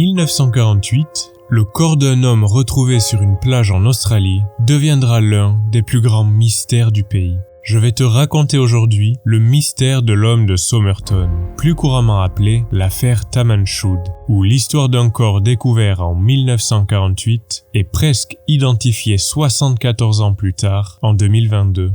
1948, le corps d'un homme retrouvé sur une plage en Australie deviendra l'un des plus grands mystères du pays. Je vais te raconter aujourd'hui le mystère de l'homme de Somerton, plus couramment appelé l'affaire Taman Shud, où l'histoire d'un corps découvert en 1948 est presque identifié 74 ans plus tard, en 2022.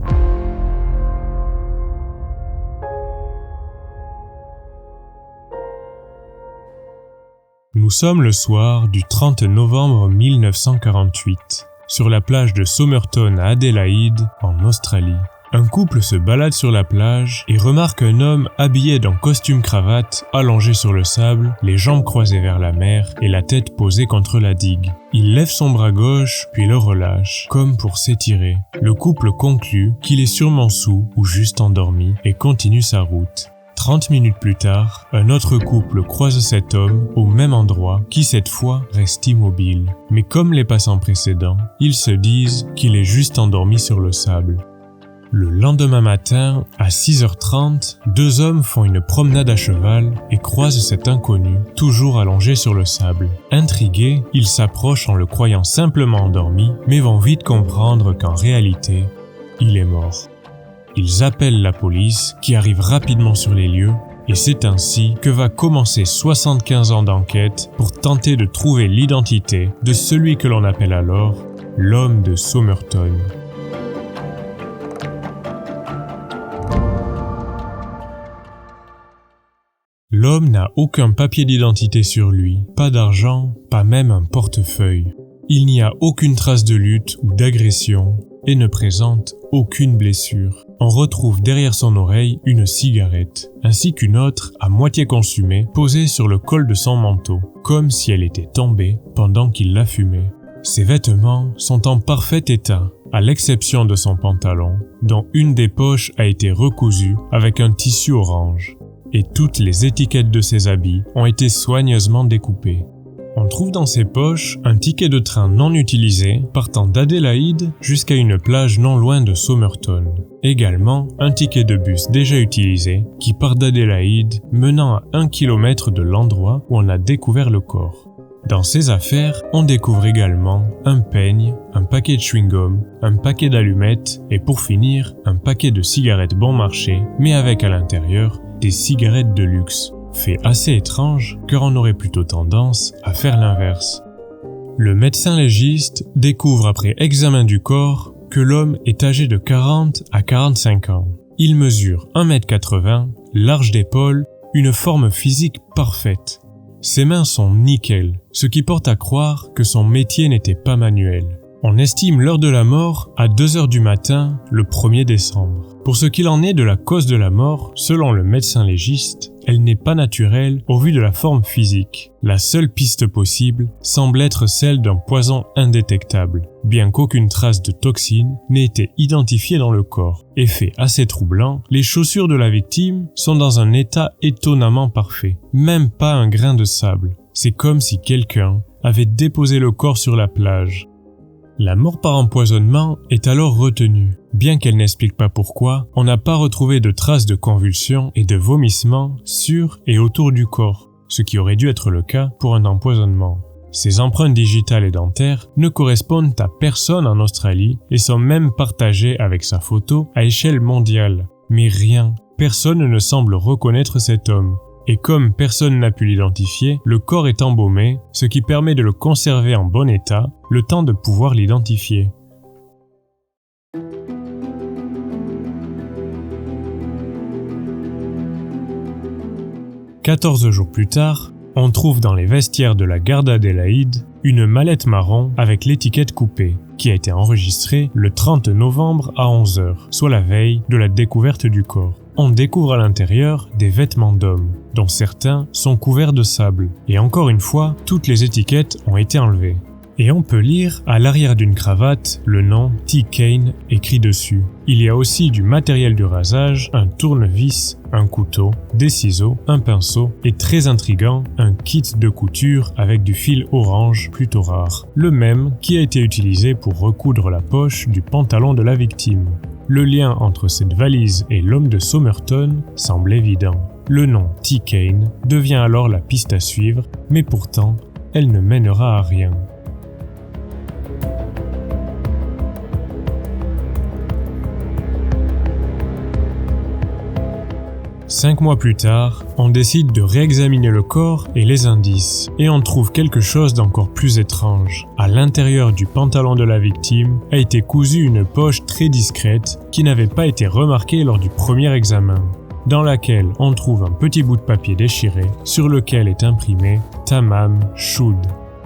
Nous sommes le soir du 30 novembre 1948, sur la plage de Somerton à Adélaïde, en Australie. Un couple se balade sur la plage et remarque un homme habillé d'un costume-cravate allongé sur le sable, les jambes croisées vers la mer et la tête posée contre la digue. Il lève son bras gauche puis le relâche, comme pour s'étirer. Le couple conclut qu'il est sûrement saoul ou juste endormi et continue sa route. 30 minutes plus tard, un autre couple croise cet homme au même endroit qui cette fois reste immobile. Mais comme les passants précédents, ils se disent qu'il est juste endormi sur le sable. Le lendemain matin, à 6h30, deux hommes font une promenade à cheval et croisent cet inconnu, toujours allongé sur le sable. Intrigués, ils s'approchent en le croyant simplement endormi, mais vont vite comprendre qu'en réalité, il est mort. Ils appellent la police, qui arrive rapidement sur les lieux, et c'est ainsi que va commencer 75 ans d'enquête pour tenter de trouver l'identité de celui que l'on appelle alors l'homme de Somerton. L'homme n'a aucun papier d'identité sur lui, pas d'argent, pas même un portefeuille. Il n'y a aucune trace de lutte ou d'agression et ne présente aucune blessure. On retrouve derrière son oreille une cigarette, ainsi qu'une autre à moitié consumée posée sur le col de son manteau, comme si elle était tombée pendant qu'il la fumait. Ses vêtements sont en parfait état, à l'exception de son pantalon, dont une des poches a été recousue avec un tissu orange. Et toutes les étiquettes de ses habits ont été soigneusement découpées. On trouve dans ses poches un ticket de train non utilisé partant d'Adélaïde jusqu'à une plage non loin de Somerton. Également, un ticket de bus déjà utilisé qui part d'Adélaïde menant à 1 km de l'endroit où on a découvert le corps. Dans ses affaires, on découvre également un peigne, un paquet de chewing-gum, un paquet d'allumettes et pour finir, un paquet de cigarettes bon marché, mais avec à l'intérieur des cigarettes de luxe. Fait assez étrange car on aurait plutôt tendance à faire l'inverse. Le médecin légiste découvre après examen du corps que l'homme est âgé de 40 à 45 ans. Il mesure 1,80 m, large d'épaule, une forme physique parfaite. Ses mains sont nickel, ce qui porte à croire que son métier n'était pas manuel. On estime l'heure de la mort à 2h du matin, le 1er décembre. Pour ce qu'il en est de la cause de la mort, selon le médecin légiste, elle n'est pas naturelle au vu de la forme physique. La seule piste possible semble être celle d'un poison indétectable, bien qu'aucune trace de toxine n'ait été identifiée dans le corps. Effet assez troublant, les chaussures de la victime sont dans un état étonnamment parfait, même pas un grain de sable. C'est comme si quelqu'un avait déposé le corps sur la plage. La mort par empoisonnement est alors retenue. Bien qu'elle n'explique pas pourquoi, on n'a pas retrouvé de traces de convulsions et de vomissements sur et autour du corps, ce qui aurait dû être le cas pour un empoisonnement. Ces empreintes digitales et dentaires ne correspondent à personne en Australie et sont même partagées avec sa photo à échelle mondiale. Mais rien, personne ne semble reconnaître cet homme. Et comme personne n'a pu l'identifier, le corps est embaumé, ce qui permet de le conserver en bon état, le temps de pouvoir l'identifier. « 14 jours plus tard, on trouve dans les vestiaires de la gare d'Adélaïde une mallette marron avec l'étiquette coupée, qui a été enregistrée le 30 novembre à 11h, soit la veille de la découverte du corps. On découvre à l'intérieur des vêtements d'hommes, dont certains sont couverts de sable. Et encore une fois, toutes les étiquettes ont été enlevées. Et on peut lire à l'arrière d'une cravate le nom T. Kane écrit dessus. Il y a aussi du matériel de rasage, un tournevis, un couteau, des ciseaux, un pinceau et très intriguant, un kit de couture avec du fil orange plutôt rare. Le même qui a été utilisé pour recoudre la poche du pantalon de la victime. Le lien entre cette valise et l'homme de Somerton semble évident. Le nom T. Kane devient alors la piste à suivre, mais pourtant, elle ne mènera à rien. Cinq mois plus tard, on décide de réexaminer le corps et les indices, et on trouve quelque chose d'encore plus étrange. À l'intérieur du pantalon de la victime a été cousue une poche très discrète qui n'avait pas été remarquée lors du premier examen, dans laquelle on trouve un petit bout de papier déchiré sur lequel est imprimé « Tamam Shud »,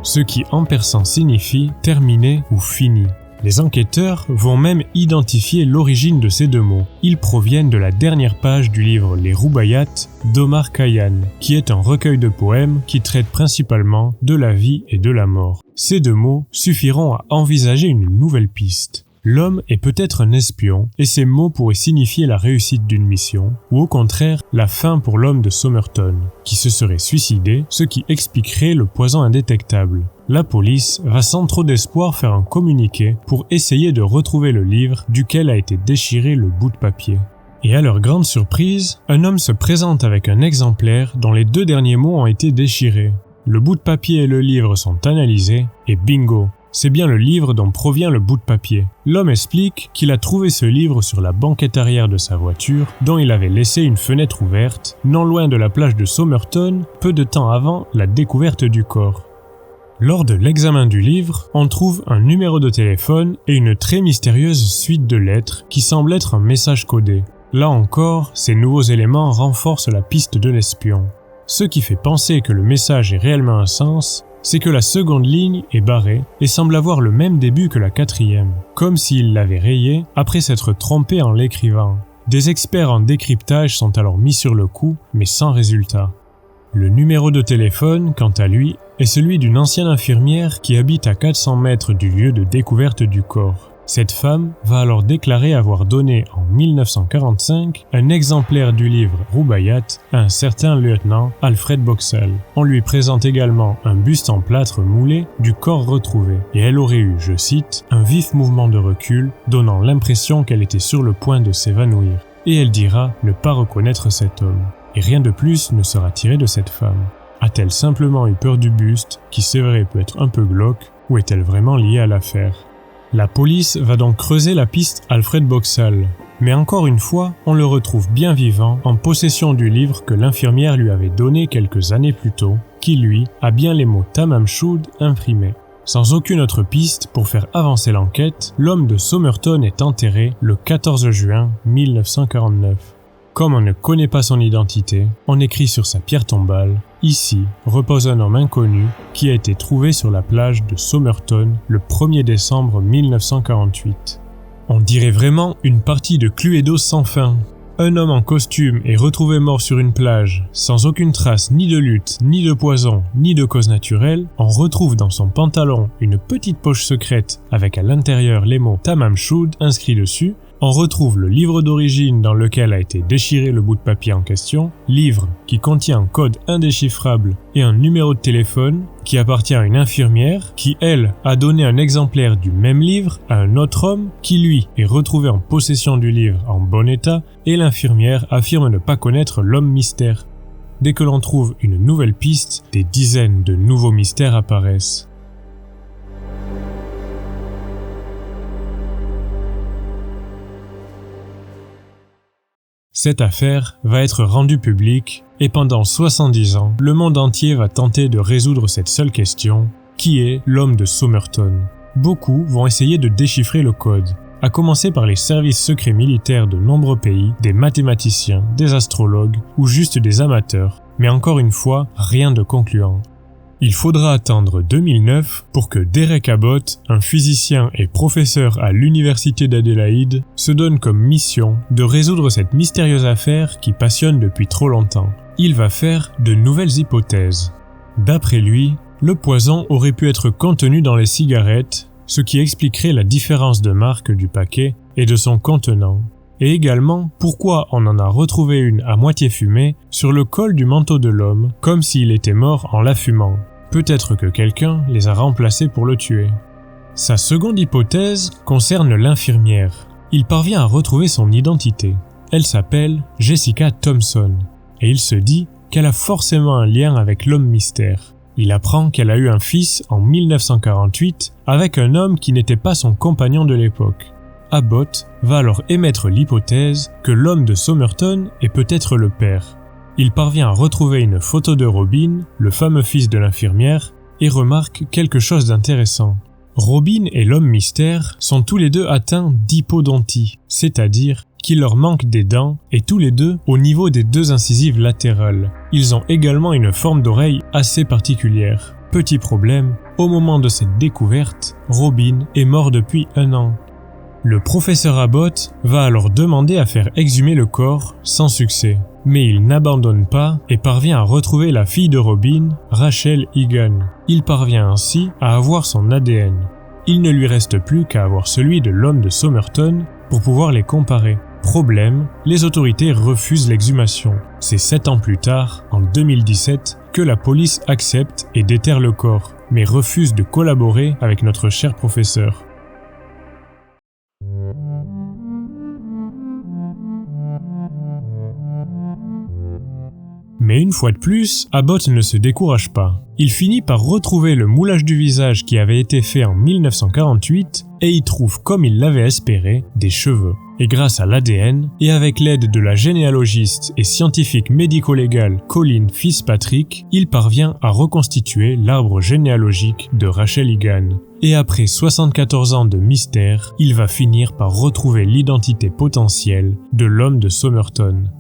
ce qui en persan signifie « terminé » ou « fini ». Les enquêteurs vont même identifier l'origine de ces deux mots. Ils proviennent de la dernière page du livre Les Roubayat d'Omar Khayyam, qui est un recueil de poèmes qui traite principalement de la vie et de la mort. Ces deux mots suffiront à envisager une nouvelle piste. L'homme est peut-être un espion, et ces mots pourraient signifier la réussite d'une mission, ou au contraire, la fin pour l'homme de Somerton, qui se serait suicidé, ce qui expliquerait le poison indétectable. La police va sans trop d'espoir faire un communiqué pour essayer de retrouver le livre duquel a été déchiré le bout de papier. Et à leur grande surprise, un homme se présente avec un exemplaire dont les deux derniers mots ont été déchirés. Le bout de papier et le livre sont analysés, et bingo! C'est bien le livre dont provient le bout de papier. L'homme explique qu'il a trouvé ce livre sur la banquette arrière de sa voiture, dont il avait laissé une fenêtre ouverte, non loin de la plage de Somerton, peu de temps avant la découverte du corps. Lors de l'examen du livre, on trouve un numéro de téléphone et une très mystérieuse suite de lettres qui semble être un message codé. Là encore, ces nouveaux éléments renforcent la piste de l'espion. Ce qui fait penser que le message ait réellement un sens, c'est que la seconde ligne est barrée et semble avoir le même début que la quatrième, comme s'il l'avait rayée après s'être trompé en l'écrivant. Des experts en décryptage sont alors mis sur le coup, mais sans résultat. Le numéro de téléphone, quant à lui, est celui d'une ancienne infirmière qui habite à 400 mètres du lieu de découverte du corps. Cette femme va alors déclarer avoir donné en 1945 un exemplaire du livre Roubayat à un certain lieutenant Alfred Boxall. On lui présente également un buste en plâtre moulé du corps retrouvé et elle aurait eu, je cite, un vif mouvement de recul donnant l'impression qu'elle était sur le point de s'évanouir. Et elle dira ne pas reconnaître cet homme. Et rien de plus ne sera tiré de cette femme. A-t-elle simplement eu peur du buste, qui c'est vrai peut être un peu glauque, ou est-elle vraiment liée à l'affaire ? La police va donc creuser la piste Alfred Boxall, mais encore une fois, on le retrouve bien vivant en possession du livre que l'infirmière lui avait donné quelques années plus tôt, qui lui a bien les mots Tamam Shud imprimés. Sans aucune autre piste pour faire avancer l'enquête, l'homme de Somerton est enterré le 14 juin 1949. Comme on ne connaît pas son identité, on écrit sur sa pierre tombale « Ici repose un homme inconnu qui a été trouvé sur la plage de Somerton le 1er décembre 1948. » On dirait vraiment une partie de Cluedo sans fin. Un homme en costume est retrouvé mort sur une plage, sans aucune trace ni de lutte, ni de poison, ni de cause naturelle. On retrouve dans son pantalon une petite poche secrète avec à l'intérieur les mots « Tamam Shud » inscrits dessus. On retrouve le livre d'origine dans lequel a été déchiré le bout de papier en question, livre qui contient un code indéchiffrable et un numéro de téléphone qui appartient à une infirmière qui, elle, a donné un exemplaire du même livre à un autre homme qui, lui, est retrouvé en possession du livre en bon état et l'infirmière affirme ne pas connaître l'homme mystère. Dès que l'on trouve une nouvelle piste, des dizaines de nouveaux mystères apparaissent. Cette affaire va être rendue publique et pendant 70 ans, le monde entier va tenter de résoudre cette seule question, qui est l'homme de Somerton? Beaucoup vont essayer de déchiffrer le code, à commencer par les services secrets militaires de nombreux pays, des mathématiciens, des astrologues ou juste des amateurs, mais encore une fois, rien de concluant. Il faudra attendre 2009 pour que Derek Abbott, un physicien et professeur à l'université d'Adélaïde, se donne comme mission de résoudre cette mystérieuse affaire qui passionne depuis trop longtemps. Il va faire de nouvelles hypothèses. D'après lui, le poison aurait pu être contenu dans les cigarettes, ce qui expliquerait la différence de marque du paquet et de son contenant. Et également, pourquoi on en a retrouvé une à moitié fumée sur le col du manteau de l'homme, comme s'il était mort en la fumant. Peut-être que quelqu'un les a remplacés pour le tuer. Sa seconde hypothèse concerne l'infirmière. Il parvient à retrouver son identité. Elle s'appelle Jessica Thompson, et il se dit qu'elle a forcément un lien avec l'homme mystère. Il apprend qu'elle a eu un fils en 1948 avec un homme qui n'était pas son compagnon de l'époque. Abbott va alors émettre l'hypothèse que l'homme de Somerton est peut-être le père. Il parvient à retrouver une photo de Robin, le fameux fils de l'infirmière, et remarque quelque chose d'intéressant. Robin et l'homme mystère sont tous les deux atteints d'hypodontie, c'est-à-dire qu'il leur manque des dents et tous les deux au niveau des 2 incisives latérales. Ils ont également une forme d'oreille assez particulière. Petit problème, au moment de cette découverte, Robin est mort depuis 1 an. Le professeur Abbott va alors demander à faire exhumer le corps sans succès. Mais il n'abandonne pas et parvient à retrouver la fille de Robin, Rachel Egan. Il parvient ainsi à avoir son ADN. Il ne lui reste plus qu'à avoir celui de l'homme de Somerton pour pouvoir les comparer. Problème, les autorités refusent l'exhumation. C'est 7 ans plus tard, en 2017, que la police accepte et déterre le corps, mais refuse de collaborer avec notre cher professeur. Mais une fois de plus, Abbott ne se décourage pas. Il finit par retrouver le moulage du visage qui avait été fait en 1948 et y trouve, comme il l'avait espéré, des cheveux. Et grâce à l'ADN, et avec l'aide de la généalogiste et scientifique médico-légale Colleen Fitzpatrick, il parvient à reconstituer l'arbre généalogique de Rachel Egan. Et après 74 ans de mystère, il va finir par retrouver l'identité potentielle de l'homme de Somerton.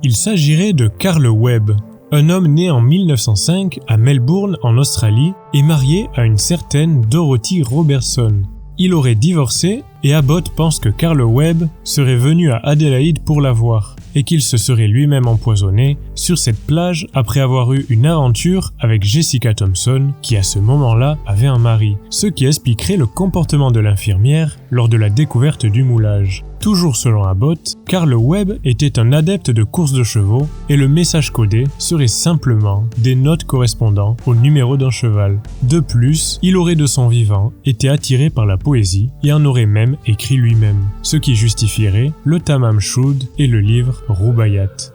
Il s'agirait de Carl Webb, un homme né en 1905 à Melbourne en Australie et marié à une certaine Dorothy Robertson. Il aurait divorcé et Abbott pense que Carl Webb serait venu à Adélaïde pour la voir et qu'il se serait lui-même empoisonné sur cette plage après avoir eu une aventure avec Jessica Thompson qui à ce moment-là avait un mari, ce qui expliquerait le comportement de l'infirmière lors de la découverte du moulage. Toujours selon Abbott, Carl Webb était un adepte de course de chevaux et le message codé serait simplement des notes correspondant au numéro d'un cheval. De plus, il aurait de son vivant été attiré par la poésie et en aurait même écrit lui-même, ce qui justifierait le Tamam Shud et le livre Rubaiyat.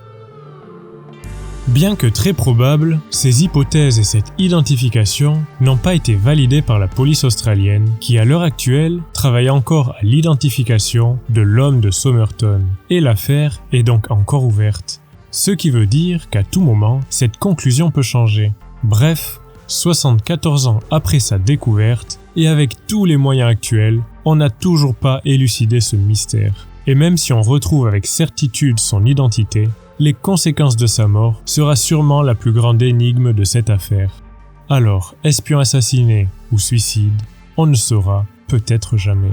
Bien que très probable, ces hypothèses et cette identification n'ont pas été validées par la police australienne qui à l'heure actuelle travaille encore à l'identification de l'homme de Somerton et l'affaire est donc encore ouverte. Ce qui veut dire qu'à tout moment, cette conclusion peut changer. Bref, 74 ans après sa découverte et avec tous les moyens actuels, on n'a toujours pas élucidé ce mystère. Et même si on retrouve avec certitude son identité, les conséquences de sa mort sera sûrement la plus grande énigme de cette affaire. Alors, espion assassiné ou suicide, on ne saura peut-être jamais.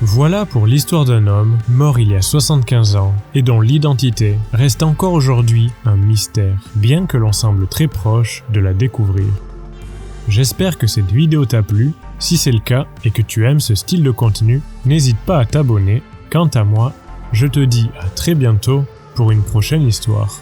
Voilà pour l'histoire d'un homme mort il y a 75 ans et dont l'identité reste encore aujourd'hui un mystère, bien que l'on semble très proche de la découvrir. J'espère que cette vidéo t'a plu. Si c'est le cas et que tu aimes ce style de contenu, n'hésite pas à t'abonner. Quant à moi, je te dis à très bientôt pour une prochaine histoire.